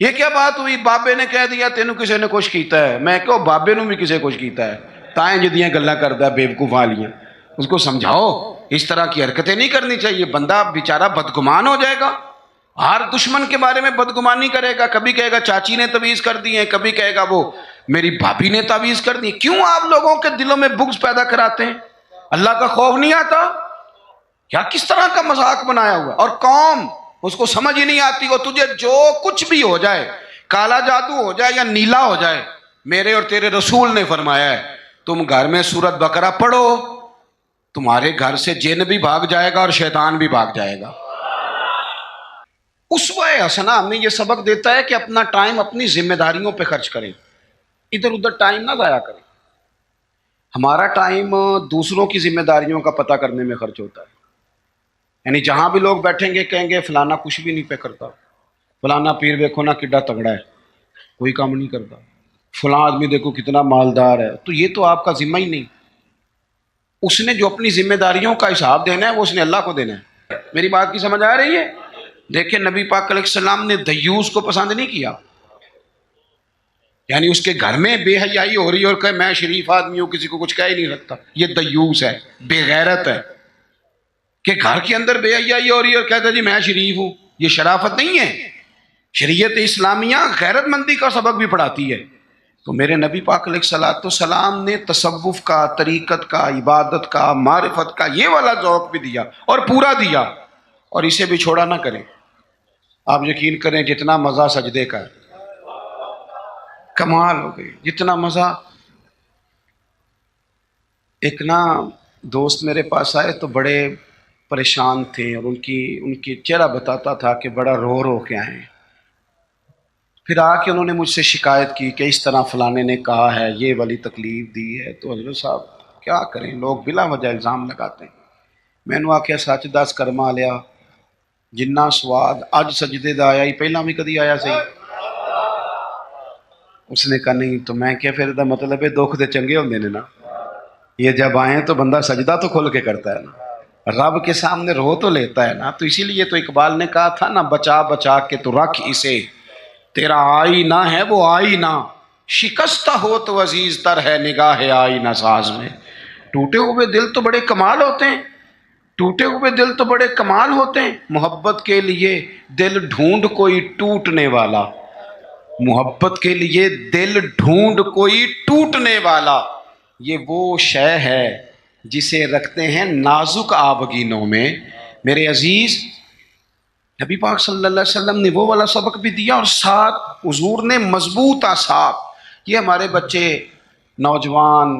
یہ کیا بات ہوئی؟ بابے نے کہہ دیا تینوں کسی نے کچھ کیتا ہے. میں کہو بابے نو بھی کسی کچھ کیتا ہے. تائیں جدیاں گلاں کردا ہے بیوقوف والیاں. اس کو سمجھاؤ اس طرح کی حرکتیں نہیں کرنی چاہیے. بندہ بیچارہ بدگمان ہو جائے گا. ہر دشمن کے بارے میں بدگمانی کرے گا. کبھی کہے گا چاچی نے تعویذ کر دی ہیں, کبھی کہے گا وہ میری بھابھی نے تعویذ کر دی. کیوں آپ لوگوں کے دلوں میں بغض پیدا کراتے ہیں؟ اللہ کا خوف نہیں آتا کیا؟ کس طرح کا مذاق بنایا ہوا. اور قوم اس کو سمجھ ہی نہیں آتی. وہ تجھے جو کچھ بھی ہو جائے, کالا جادو ہو جائے یا نیلا ہو جائے, میرے اور تیرے رسول نے فرمایا ہے تم گھر میں سورت بقرہ پڑھو, تمہارے گھر سے جن بھی بھاگ جائے گا اور شیطان بھی بھاگ جائے گا. اسوہ حسنہ ہمیں یہ سبق دیتا ہے کہ اپنا ٹائم اپنی ذمہ داریوں پہ خرچ کریں, ادھر ادھر ٹائم نہ ضائع کریں. ہمارا ٹائم دوسروں کی ذمہ داریوں کا پتہ کرنے میں خرچ ہوتا ہے. یعنی جہاں بھی لوگ بیٹھیں گے کہیں گے فلانا کچھ بھی نہیں پہ کرتا, فلانا پیر دیکھو نا کڈا تگڑا ہے, کوئی کام نہیں کرتا, فلاں آدمی دیکھو کتنا مالدار ہے. تو یہ تو آپ کا ذمہ ہی نہیں. اس نے جو اپنی ذمہ داریوں کا حساب دینا ہے وہ اس نے اللہ کو دینا ہے. میری بات کی سمجھ آ رہی ہے؟ دیکھیں نبی پاک علیہ السلام نے دیوس کو پسند نہیں کیا. یعنی اس کے گھر میں بے حیائی ہو رہی ہے اور کہ میں شریف آدمی ہوں, کسی کو کچھ کہہ ہی نہیں سکتا. یہ دیوس ہے, بے غیرت ہے. کہ گھر کے اندر بے حیائی ہو رہی ہے اور کہتا ہے جی میں شریف ہوں. یہ شرافت نہیں ہے. شریعت اسلامیہ غیرت مندی کا سبق بھی پڑھاتی ہے. تو میرے نبی پاک علیہ الصلوۃ والسلام نے تصوف کا, طریقت کا, عبادت کا, معرفت کا یہ والا ذوق بھی دیا اور پورا دیا, اور اسے بھی چھوڑا نہ کریں. آپ یقین کریں جتنا مزہ سجدے کا ہے, کمال ہو گئی جتنا مزہ. ایک نا دوست میرے پاس آئے تو بڑے پریشان تھے, اور ان کی چہرہ بتاتا تھا کہ بڑا رو رو کے آئے. پھر آ کے انہوں نے مجھ سے شکایت کی کہ اس طرح فلانے نے کہا ہے, یہ والی تکلیف دی ہے. تو حضرت صاحب کیا کریں, لوگ بلا وجہ الزام لگاتے ہیں. میں نے آخیا سچ دس کرما لیا, جنہ سواد اج سجدے دا آیا ہی پہلا بھی کدی آیا صحیح. اس نے کہا نہیں. تو میں کیا پھر دا مطلب ہے دکھ دے چنگے ہوندے نے نا, یہ جب آئیں تو بندہ سجدہ تو کھول کے کرتا ہے نا, رب کے سامنے رو تو لیتا ہے نا. تو اسی لیے تو اقبال نے کہا تھا نا, بچا بچا کے تو رکھ اسے, تیرا آئینہ ہے وہ آئینہ, شکستہ ہو تو عزیز تر ہے نگاہ آئینہ ساز میں. ٹوٹے ہوئے دل تو بڑے کمال ہوتے ہیں, ٹوٹے ہوئے دل تو بڑے کمال ہوتے ہیں. محبت کے لیے دل ڈھونڈ کوئی ٹوٹنے والا, محبت کے لیے دل ڈھونڈ کوئی ٹوٹنے والا, یہ وہ شے ہے جسے رکھتے ہیں نازک آبگینوں میں. میرے عزیز نبی پاک صلی اللہ علیہ وسلم نے وہ والا سبق بھی دیا, اور ساتھ حضور نے مضبوط آثار. یہ ہمارے بچے نوجوان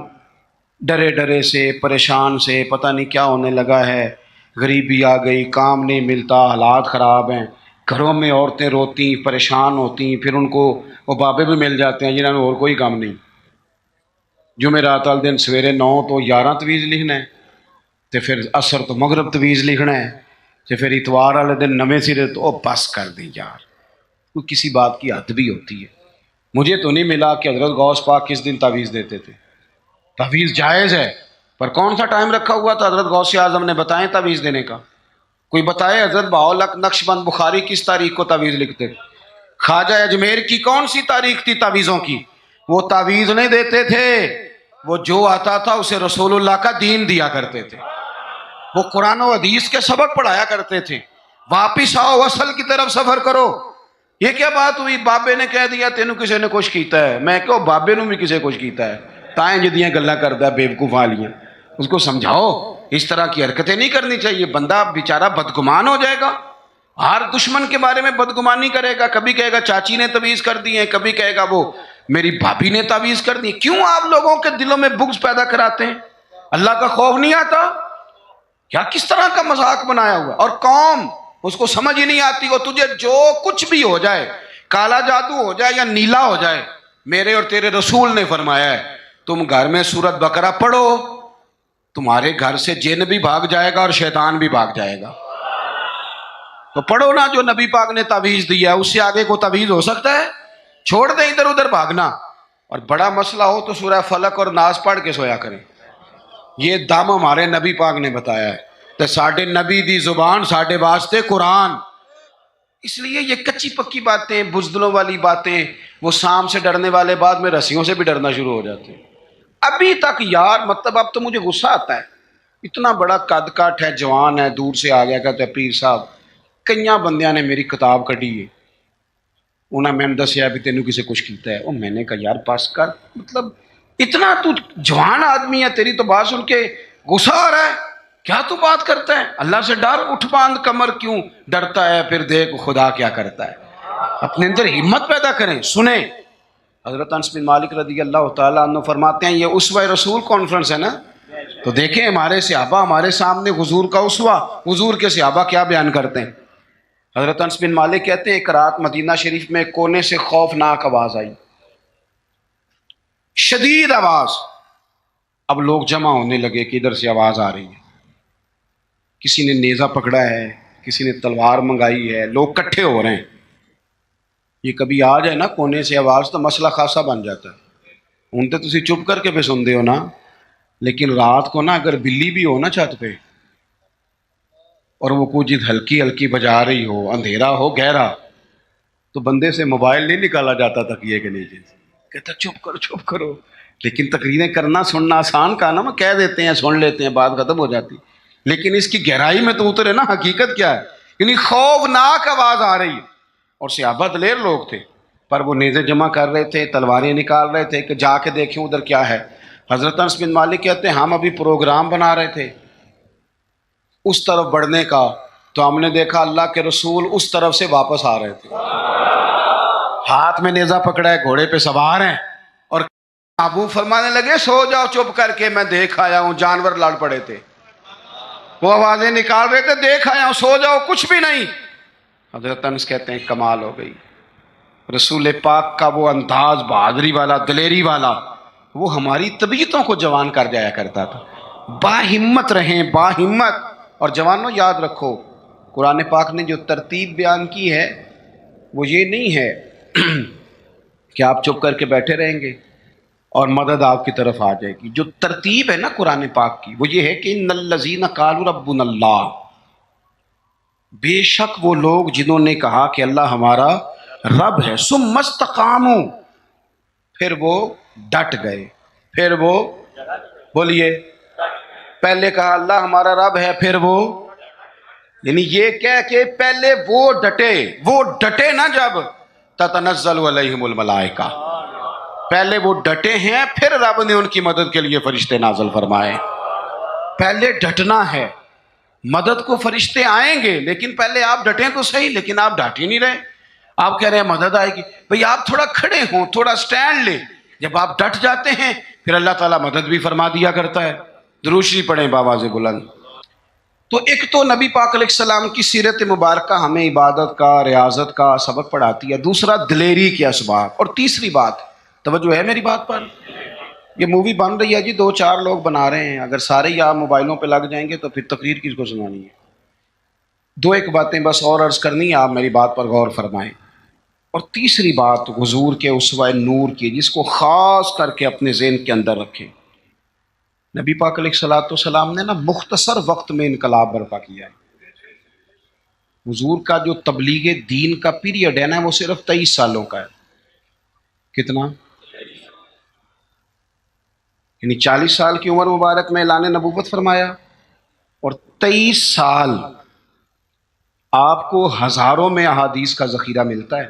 ڈرے ڈرے سے, پریشان سے, پتہ نہیں کیا ہونے لگا ہے, غریبی آ گئی, کام نہیں ملتا, حالات خراب ہیں, گھروں میں عورتیں روتی پریشان ہوتی, پھر ان کو وہ بابے بھی مل جاتے ہیں جنہوں نے اور کوئی کام نہیں. جمعرات والے دن سویرے 9 تو 11 تویز لکھنا ہے, تو پھر عصر تو مغرب تویز لکھنا ہے, تو پھر اتوار والے دن نویں سرے تو بس کر دیں یار, کوئی کسی بات کی حد بھی ہوتی ہے. مجھے تو نہیں ملا کہ حضرت غوث پاک کس دن تعویذ دیتے تھے. تعویذ جائز ہے, پر کون سا ٹائم رکھا ہوا تھا حضرت غوث اعظم نے بتائیں تعویذ دینے کا؟ کوئی بتائے حضرت بہاؤالحق نقشبند بخاری کس تاریخ کو تعویذ لکھتے تھے؟ خواجہ اجمیر کی کون سی تاریخ تھی تعویذوں کی؟ وہ تعویذ نہیں دیتے تھے, وہ جو آتا تھا اسے رسول اللہ کا دین دیا کرتے تھے. وہ قرآن و حدیث کے سبق پڑھایا کرتے تھے. واپس آؤ, اصل کی طرف سفر کرو. یہ کیا بات ہوئی؟ بابے نے کہہ دیا تینوں کسی نے کچھ کیتا ہے. میں کہو بابے نو بھی کسی کچھ کیتا ہے. تائیں جدیاں گلاں کردا ہے بیوقوف والیاں. اس کو سمجھاؤ اس طرح کی حرکتیں نہیں کرنی چاہیے. بندہ بیچارہ بدگمان ہو جائے گا. ہر دشمن کے بارے میں بدگمانی کرے گا. کبھی کہے گا چاچی نے تعویذ کر دی ہیں, کبھی کہے گا وہ میری بھابھی نے تعویذ کر دی. کیوں آپ لوگوں کے دلوں میں بغض پیدا کراتے ہیں؟ اللہ کا خوف نہیں آتا کیا؟ کس طرح کا مذاق بنایا ہوا. اور قوم اس کو سمجھ ہی نہیں آتی. وہ تجھے جو کچھ بھی ہو جائے, کالا جادو ہو جائے یا نیلا ہو جائے, میرے اور تیرے رسول نے فرمایا ہے تم گھر میں سورت بقرہ پڑھو, تمہارے گھر سے جن بھی بھاگ جائے گا اور شیطان بھی بھاگ جائے گا. تو پڑھو نا جو نبی پاک نے تعویذ دیا ہے, اس سے آگے کو تعویذ ہو سکتا ہے؟ چھوڑ دیں ادھر ادھر بھاگنا. اور بڑا مسئلہ ہو تو سورہ فلق اور ناس پڑھ کے سویا کریں. یہ دم ہمارے نبی پاک نے بتایا ہے. تو ساڈے نبی دی زبان ساڈے واسطے قرآن. اس لیے یہ کچی پکی باتیں، بزدلوں والی باتیں، وہ سام سے ڈرنے والے بعد میں رسیوں سے بھی ڈرنا شروع ہو جاتے ہیں۔ ابھی تک یار، مطلب اب تو مجھے غصہ آتا ہے، اتنا بڑا قد کاٹ ہے، جوان ہے، دور سے آ گیا، کہتے ہیں پیر صاحب کئیاں بندیاں نے میری کتاب کٹی ہے، انہاں میں نے دسیا بھی تینوں کسے کچھ کیتا ہے۔ میں نے کہا یار بس کر، مطلب اتنا تو جوان آدمی ہے، تیری تو بات سن کے غصہ آ رہا ہے، کیا تو بات کرتا ہے؟ اللہ سے ڈر، اٹھ باندھ کمر کیوں ڈرتا ہے، پھر دیکھ خدا کیا کرتا ہے۔ اپنے اندر ہمت پیدا کریں، سنیں۔ حضرت انس بن مالک رضی اللہ تعالیٰ عنہ فرماتے ہیں، یہ اسوہ رسول کانفرنس ہے نا، تو دیکھیں ہمارے صحابہ ہمارے سامنے حضور کا اسوہ، حضور کے صحابہ کیا بیان کرتے ہیں۔ حضرت انس بن مالک کہتے ہیں ایک رات مدینہ شریف میں کونے سے خوفناک آواز آئی، شدید آواز۔ اب لوگ جمع ہونے لگے کہ ادھر سے آواز آ رہی ہے، کسی نے نیزہ پکڑا ہے، کسی نے تلوار منگائی ہے، لوگ کٹھے ہو رہے ہیں۔ یہ کبھی آ جائے نا کونے سے آواز تو مسئلہ خاصا بن جاتا ہے۔ ہوں تو تسی چپ کر کے پہ سن دے ہو نا، لیکن رات کو نا اگر بلی بھی ہو نا چھت پہ اور وہ کچھ ہلکی ہلکی بجا رہی ہو، اندھیرا ہو گہرا، تو بندے سے موبائل نہیں نکالا جاتا تکیے کے نیچے سے، کہتا چپ کرو۔ لیکن تقریریں کرنا سننا آسان کا نا، وہ کہہ دیتے ہیں سن لیتے ہیں بات ختم ہو جاتی، لیکن اس کی گہرائی میں تو اترے نا، حقیقت کیا ہے۔ یعنی خوفناک آواز آ رہی ہے، اور صحابہ دلیر لوگ تھے، پر وہ نیزے جمع کر رہے تھے، تلواریں نکال رہے تھے کہ جا کے دیکھیں ادھر کیا ہے۔ حضرت انس بن مالک کہتے ہیں ہم ابھی پروگرام بنا رہے تھے اس طرف بڑھنے کا، تو ہم نے دیکھا اللہ کے رسول اس طرف سے واپس آ رہے تھے، ہاتھ میں نیزہ پکڑا ہے، گھوڑے پہ سوار ہیں، اور ابو فرمانے لگے سو جاؤ چپ کر کے، میں دیکھ آیا ہوں، جانور لڑ پڑے تھے، وہ آوازیں نکال رہے تھے، دیکھ آیا ہوں، سو جاؤ کچھ بھی نہیں۔ حضرت انس کہتے ہیں کمال ہو گئی، رسول پاک کا وہ انداز بہادری والا، دلیری والا، وہ ہماری طبیعتوں کو جوان کر جایا کرتا تھا۔ با ہمت رہیں، با ہمت۔ اور جوانوں یاد رکھو، قرآن پاک نے جو ترتیب بیان کی ہے وہ یہ نہیں ہے کہ آپ چپ کر کے بیٹھے رہیں گے اور مدد آپ کی طرف آ جائے گی۔ جو ترتیب ہے نا قرآن پاک کی، وہ یہ ہے کہ ان الذین قالوا ربنا اللہ، بے شک وہ لوگ جنہوں نے کہا کہ اللہ ہمارا رب ہے، ثم استقاموا، پھر وہ ڈٹ گئے، پھر وہ بولیے، پہلے کہا اللہ ہمارا رب ہے، پھر وہ، یعنی یہ کہہ کہ پہلے وہ ڈٹے نا، جب تتنزل علیہم الملائکہ، پہلے وہ ڈٹے ہیں، پھر رب نے ان کی مدد کے لیے فرشتے نازل فرمائے۔ پہلے ڈٹنا ہے، مدد کو فرشتے آئیں گے، لیکن پہلے آپ ڈٹیں تو صحیح، لیکن آپ ڈٹ ہی نہیں رہے۔ آپ کہہ رہے ہیں مدد آئے گی، بھئی آپ تھوڑا کھڑے ہوں، تھوڑا سٹینڈ لیں۔ جب آپ ڈٹ جاتے ہیں پھر اللہ تعالیٰ مدد بھی فرما دیا کرتا ہے۔ درود شریف پڑھیں بآواز بلند۔ تو ایک تو نبی پاک علیہ السلام کی سیرت مبارکہ ہمیں عبادت کا، ریاضت کا سبق پڑھاتی ہے، دوسرا دلیری کے اسباب، اور تیسری بات، توجہ ہے میری بات پر؟ یہ مووی بن رہی ہے جی، 2-4 لوگ بنا رہے ہیں، اگر سارے ہی آپ موبائلوں پہ لگ جائیں گے تو پھر تقریر کس کو سنانی ہے؟ دو ایک باتیں بس اور عرض کرنی ہے، آپ میری بات پر غور فرمائیں۔ اور تیسری بات حضور کے اسوہ نور کی، جس کو خاص کر کے اپنے ذہن کے اندر رکھیں۔ نبی پاک علیہ الصلوۃ والسلام نے نا مختصر وقت میں انقلاب برپا کیا ہے۔ حضور کا جو تبلیغ دین کا پیریڈ ہے نا، وہ صرف 23 سالوں کا ہے۔ کتنا؟ یعنی 40 سال کی عمر مبارک میں اعلان نبوت فرمایا، اور 23 سال آپ کو ہزاروں میں احادیث کا ذخیرہ ملتا ہے۔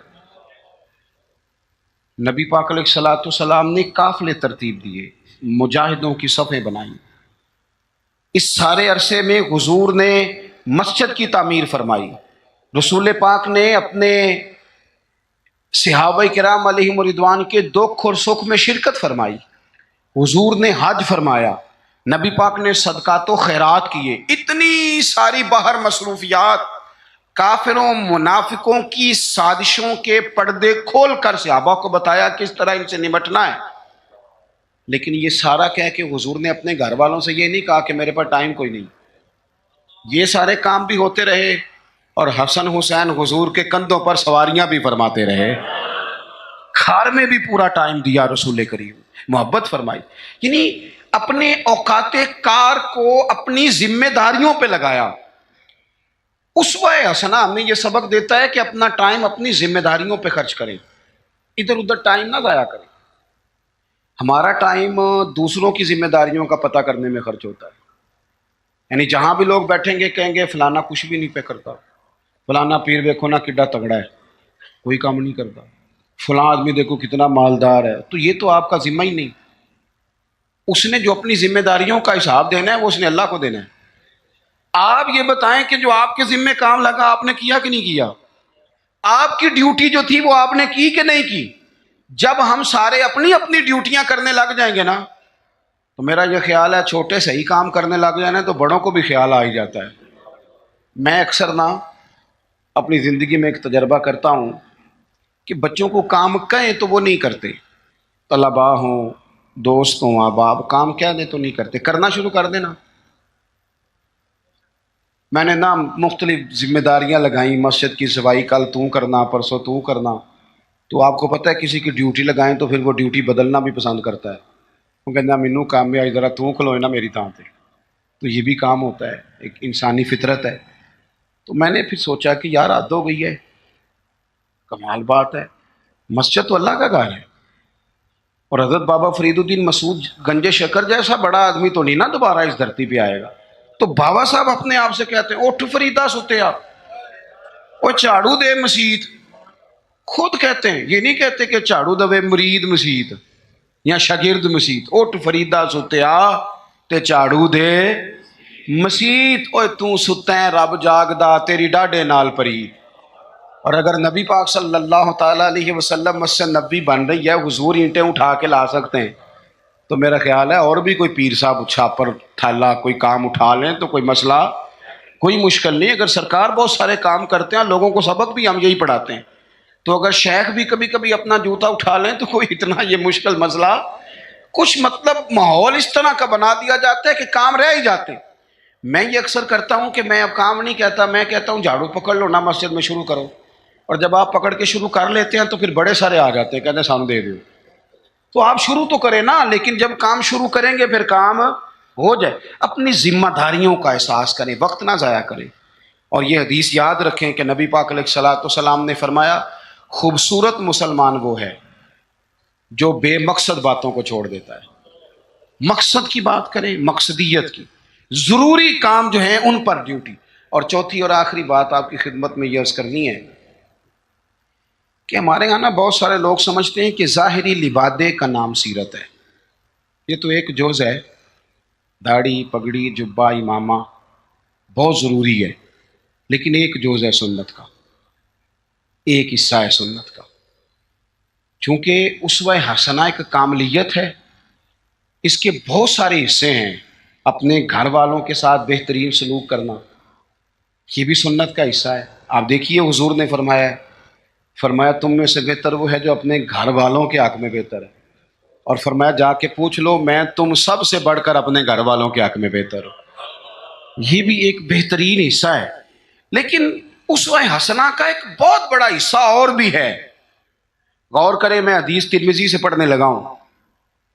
نبی پاک علیہ الصلوۃ والسلام نے قافلے ترتیب دیے، مجاہدوں کی صفیں بنائیں۔ اس سارے عرصے میں حضور نے مسجد کی تعمیر فرمائی، رسول پاک نے اپنے صحابہ کرام علیہم رضوان کے دکھ اور سکھ میں شرکت فرمائی، حضور نے حج فرمایا، نبی پاک نے صدقات و خیرات کیے۔ اتنی ساری باہر مصروفیات، کافروں منافقوں کی سازشوں کے پردے کھول کر صحابہ کو بتایا کس طرح ان سے نمٹنا ہے۔ لیکن یہ سارا کہہ کہ حضور نے اپنے گھر والوں سے یہ نہیں کہا کہ میرے پاس ٹائم کوئی نہیں۔ یہ سارے کام بھی ہوتے رہے، اور حسن حسین حضور کے کندھوں پر سواریاں بھی فرماتے رہے، کھار میں بھی پورا ٹائم دیا رسول کریم، محبت فرمائی۔ یعنی اپنے اوقات کار کو اپنی ذمہ داریوں پہ لگایا۔ اسوہ حسنہ ہمیں یہ سبق دیتا ہے کہ اپنا ٹائم اپنی ذمہ داریوں پہ خرچ کریں، ادھر ادھر ٹائم نہ ضائع کریں۔ ہمارا ٹائم دوسروں کی ذمہ داریوں کا پتہ کرنے میں خرچ ہوتا ہے، یعنی جہاں بھی لوگ بیٹھیں گے کہیں گے فلانا کچھ بھی نہیں پہ کرتا، فلانا پیر دیکھو نا کڈا تگڑا ہے، کوئی کام نہیں کرتا، فلاں آدمی دیکھو کتنا مالدار ہے۔ تو یہ تو آپ کا ذمہ ہی نہیں، اس نے جو اپنی ذمہ داریوں کا حساب دینا ہے وہ اس نے اللہ کو دینا ہے۔ آپ یہ بتائیں کہ جو آپ کے ذمہ کام لگا آپ نے کیا کہ نہیں کیا؟ آپ کی ڈیوٹی جو تھی وہ آپ نے کی کہ نہیں کی؟ جب ہم سارے اپنی اپنی ڈیوٹیاں کرنے لگ جائیں گے نا، تو میرا یہ خیال ہے چھوٹے سے ہی کام کرنے لگ جائیں تو بڑوں کو بھی خیال آ ہی جاتا ہے۔ میں اکثر نا اپنی زندگی میں ایک تجربہ کرتا ہوں کہ بچوں کو کام کہیں تو وہ نہیں کرتے، طلباء ہوں، دوست ہوں، احباب، کام کہہ دیں تو نہیں کرتے، کرنا شروع کر دینا۔ میں نے نا مختلف ذمہ داریاں لگائیں، مسجد کی صفائی کل تو کرنا، پرسوں تو کرنا، تو آپ کو پتہ ہے کسی کی ڈیوٹی لگائیں تو پھر وہ ڈیوٹی بدلنا بھی پسند کرتا ہے، وہ کہنا مینوں کام میں آئی ذرا تو کھلوئے نا میری تھان پہ۔ تو یہ بھی کام ہوتا ہے، ایک انسانی فطرت ہے۔ تو میں نے پھر سوچا کہ یار حد ہو گئی ہے، کمال بات ہے، مسجد تو اللہ کا گھر ہے، اور حضرت بابا فرید الدین مسعود گنج شکر جیسا بڑا آدمی تو نہیں نا دوبارہ اس دھرتی پہ آئے گا۔ تو بابا صاحب اپنے آپ سے کہتے ہیں اٹھ فریدا ستیا، وہ جھاڑو دے مسیت، خود کہتے ہیں، یہ نہیں کہتے کہ جھاڑو دے مرید مسیت یا شاگرد مسیت، اٹھ فریدا ستیا تے جھاڑو دے مسیت، اوے تو ستا ہے رب جاگدا تیری ڈاڈے نال پری۔ اور اگر نبی پاک صلی اللہ تعالیٰ علیہ وسلم مسجد نبی بن رہی ہے، حضور اینٹیں اٹھا کے لا سکتے ہیں، تو میرا خیال ہے اور بھی کوئی پیر صاحب چھاپر تھالا کوئی کام اٹھا لیں تو کوئی مسئلہ، کوئی مشکل نہیں۔ اگر سرکار بہت سارے کام کرتے ہیں، لوگوں کو سبق بھی ہم یہی پڑھاتے ہیں، تو اگر شیخ بھی کبھی کبھی اپنا جوتا اٹھا لیں تو کوئی اتنا یہ مشکل مسئلہ کچھ، مطلب ماحول اس طرح کا بنا دیا جاتا ہے کہ کام رہ ہی جاتے ہیں۔ میں یہ اکثر کرتا ہوں کہ میں اب کام نہیں کہتا، میں کہتا ہوں جھاڑو پکڑ لو نا مسجد میں شروع کرو، اور جب آپ پکڑ کے شروع کر لیتے ہیں تو پھر بڑے سارے آ جاتے ہیں، کہتے ہیں سانو دے دو، تو آپ شروع تو کریں نا، لیکن جب کام شروع کریں گے پھر کام ہو جائے۔ اپنی ذمہ داریوں کا احساس کریں، وقت نہ ضائع کریں، اور یہ حدیث یاد رکھیں کہ نبی پاک علیہ الصلوۃ والسلام نے فرمایا خوبصورت مسلمان وہ ہے جو بے مقصد باتوں کو چھوڑ دیتا ہے۔ مقصد کی بات کریں، مقصدیت کی، ضروری کام جو ہیں ان پر ڈیوٹی۔ اور چوتھی اور آخری بات آپ کی خدمت میں یہ عرض کرنی ہے کہ ہمارے یہاں نا بہت سارے لوگ سمجھتے ہیں کہ ظاہری لبادے کا نام سیرت ہے۔ یہ تو ایک جز ہے، داڑھی پگڑی جبہ امامہ بہت ضروری ہے، لیکن ایک جز ہے سنت کا، ایک حصہ ہے سنت کا، چونکہ اسوہ حسنہ ایک کاملیت ہے، اس کے بہت سارے حصے ہیں۔ اپنے گھر والوں کے ساتھ بہترین سلوک کرنا یہ بھی سنت کا حصہ ہے۔ آپ دیکھیے حضور نے فرمایا تم میں سے بہتر وہ ہے جو اپنے گھر والوں کے حق میں بہتر ہے، اور فرمایا جا کے پوچھ لو میں تم سب سے بڑھ کر اپنے گھر والوں کے حق میں بہتر ہوں۔ یہ بھی ایک بہترین حصہ ہے، لیکن اسوہ حسنہ کا ایک بہت بڑا حصہ اور بھی ہے۔ غور کریں، میں حدیث ترمذی سے پڑھنے لگا ہوں،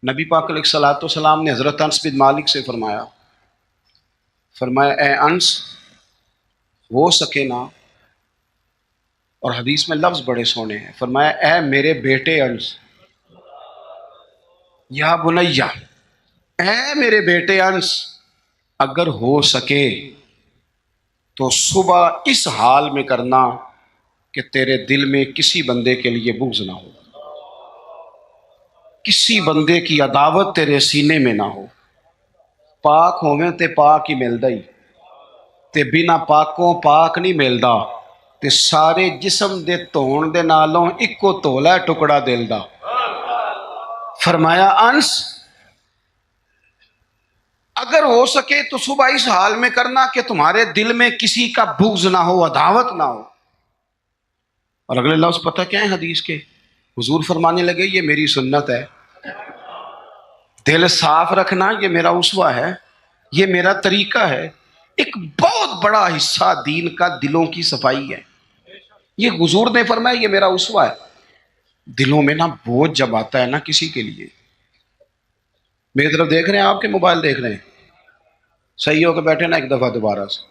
نبی پاک علیہ الصلوۃ والسلام نے حضرت انس بن مالک سے فرمایا اے انس ہو سکے نا، اور حدیث میں لفظ بڑے سونے ہیں، فرمایا اے میرے بیٹے انس، یا بنیا، اے میرے بیٹے انس، اگر ہو سکے تو صبح اس حال میں کرنا کہ تیرے دل میں کسی بندے کے لیے بغض نہ ہو، کسی بندے کی عداوت تیرے سینے میں نہ ہو۔ پاک ہوویں تے پاک ہی ملدا ہی، تے بنا پاکوں پاک نہیں ملدا، تے سارے جسم دے دھون دے نالوں اکو دھولا ہے ٹکڑا دل دا۔ فرمایا انس اگر ہو سکے تو صبح اس حال میں کرنا کہ تمہارے دل میں کسی کا بغض نہ ہو، عداوت نہ ہو۔ اور اگلے لفظ پتہ کیا ہے حدیث کے؟ حضور فرمانے لگے یہ میری سنت ہے، دل صاف رکھنا یہ میرا اسوہ ہے، یہ میرا طریقہ ہے۔ ایک بہت بڑا حصہ دین کا دلوں کی صفائی ہے، یہ حضور نے فرمایا یہ میرا اسوہ ہے۔ دلوں میں نا بوجھ جب آتا ہے نا کسی کے لیے، میری طرف دیکھ رہے ہیں، آپ کے موبائل دیکھ رہے ہیں، صحیح ہو کے بیٹھے نا ایک دفعہ دوبارہ سے،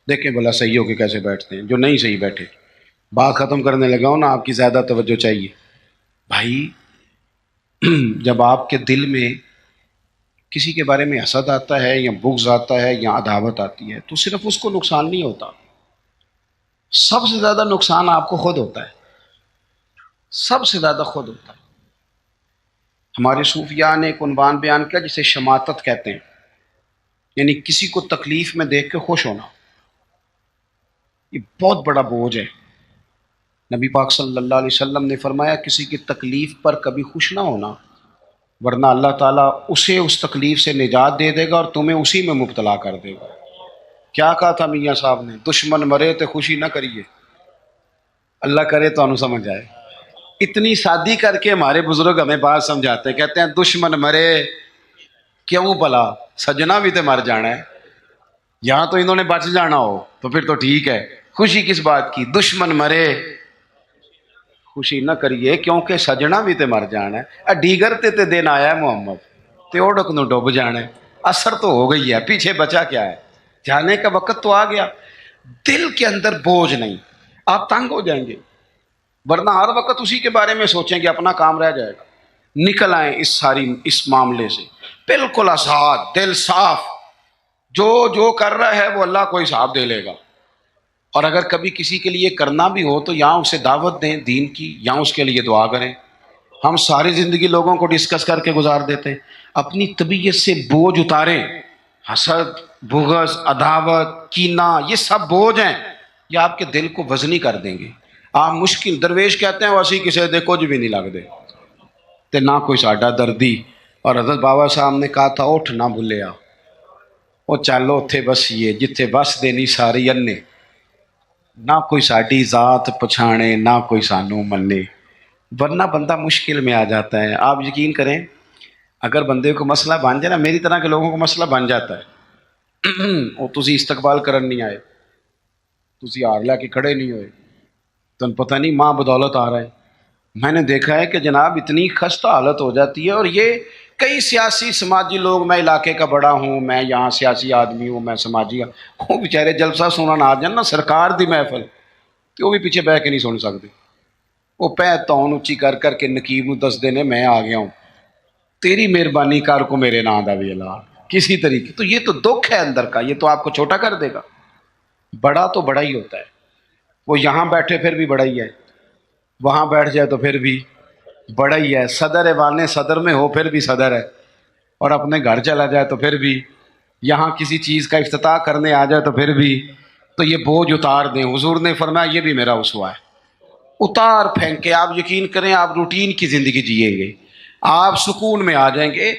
دیکھیں بھلا صحیح ہو کے کیسے بیٹھتے ہیں، جو نہیں صحیح بیٹھے۔ بات ختم کرنے لگا ہوں نا، آپ کی زیادہ توجہ چاہیے بھائی۔ جب آپ کے دل میں کسی کے بارے میں حسد آتا ہے یا بغض آتا ہے یا عداوت آتی ہے تو صرف اس کو نقصان نہیں ہوتا، سب سے زیادہ نقصان آپ کو خود ہوتا ہے، سب سے زیادہ خود ہوتا ہے۔ ہمارے صوفیاء نے ایک عنوان بیان کیا جسے شماتت کہتے ہیں، یعنی کسی کو تکلیف میں دیکھ کے خوش ہونا۔ یہ بہت بڑا بوجھ ہے۔ نبی پاک صلی اللہ علیہ وسلم نے فرمایا کسی کی تکلیف پر کبھی خوش نہ ہونا، ورنہ اللہ تعالیٰ اسے اس تکلیف سے نجات دے دے گا اور تمہیں اسی میں مبتلا کر دے گا۔ کیا کہا تھا میاں صاحب نے؟ دشمن مرے تو خوشی نہ کریے، اللہ کرے تو انو سمجھ آئے۔ اتنی شادی کر کے ہمارے بزرگ ہمیں بات سمجھاتے ہیں، کہتے ہیں دشمن مرے کیوں بلا، سجنا بھی تو مر جانا ہے، یہاں تو انہوں نے بچ جانا ہو تو پھر تو ٹھیک ہے، خوشی کس بات کی؟ دشمن مرے خوشی نہ کریے کیونکہ سجنا بھی تے مر جانا ہے۔ ڈیگر تے دن آیا ہے محمد تے اوڑک نو ڈوب جانا ہے، اثر تو ہو گئی ہے، پیچھے بچا کیا ہے؟ جانے کا وقت تو آ گیا۔ دل کے اندر بوجھ نہیں، آپ تنگ ہو جائیں گے، ورنہ ہر وقت اسی کے بارے میں سوچیں گے اپنا کام رہ جائے گا۔ نکل آئیں اس معاملے سے بالکل آزاد، دل صاف، جو جو کر رہا ہے وہ اللہ کو حساب دے لے گا۔ اور اگر کبھی کسی کے لیے کرنا بھی ہو تو یہاں اسے دعوت دیں دین کی، یہاں اس کے لیے دعا کریں۔ ہم ساری زندگی لوگوں کو ڈسکس کر کے گزار دیتے ہیں، اپنی طبیعت سے بوجھ اتاریں۔ حسد، بغض، عداوت، کینہ، یہ سب بوجھ ہیں، یہ آپ کے دل کو وزنی کر دیں گے۔ آپ مشکل درویش کہتے ہیں ویسی کسی دے کچھ بھی نہیں لگ دے تے نہ کوئی ساڈا دردی۔ اور حضرت بابا صاحب نے کہا تھا اٹھ نہ بھولیا، وہ چلو اتھے بسیے جتھے بس دینی ساری انے، نہ کوئی ساڈی ذات پچھانے نہ کوئی سانو منے، ورنہ بندہ مشکل میں آ جاتا ہے۔ آپ یقین کریں اگر بندے کو مسئلہ بن جائے نا، میری طرح کے لوگوں کو مسئلہ بن جاتا ہے، وہ تسی استقبال کرن نہیں آئے، تسی ہار لے کے کھڑے نہیں ہوئے، تن پتہ نہیں ماں بدولت آ رہا ہے۔ میں نے دیکھا ہے کہ جناب اتنی خستہ حالت ہو جاتی ہے، اور یہ کئی سیاسی سماجی لوگ، میں علاقے کا بڑا ہوں، میں یہاں سیاسی آدمی ہوں، میں سماجی، وہ بیچارے جلسہ سنن آ جان نا سرکار دی محفل، تو وہ بھی پیچھے بہ کے نہیں سن سکتے، وہ پہ تون اچھی کر کر کے نقیب نو دس دینے میں آ گیا ہوں، تیری مہربانی کر کو میرے نام دا بھی اللہ کسی طریقے۔ تو یہ تو دکھ ہے اندر کا، یہ تو آپ کو چھوٹا کر دے گا۔ بڑا تو بڑا ہی ہوتا ہے، وہ یہاں بیٹھے پھر بھی بڑا ہی ہے، وہاں بیٹھ جائے تو پھر بھی بڑا ہی ہے، صدر ایوان صدر میں ہو پھر بھی صدر ہے، اور اپنے گھر چلا جائے تو پھر بھی، یہاں کسی چیز کا افتتاح کرنے آ جائے تو پھر بھی۔ تو یہ بوجھ اتار دیں، حضور نے فرمایا یہ بھی میرا اسوہ ہے، اتار پھینک کے آپ یقین کریں آپ روٹین کی زندگی جئیں گے، آپ سکون میں آ جائیں گے۔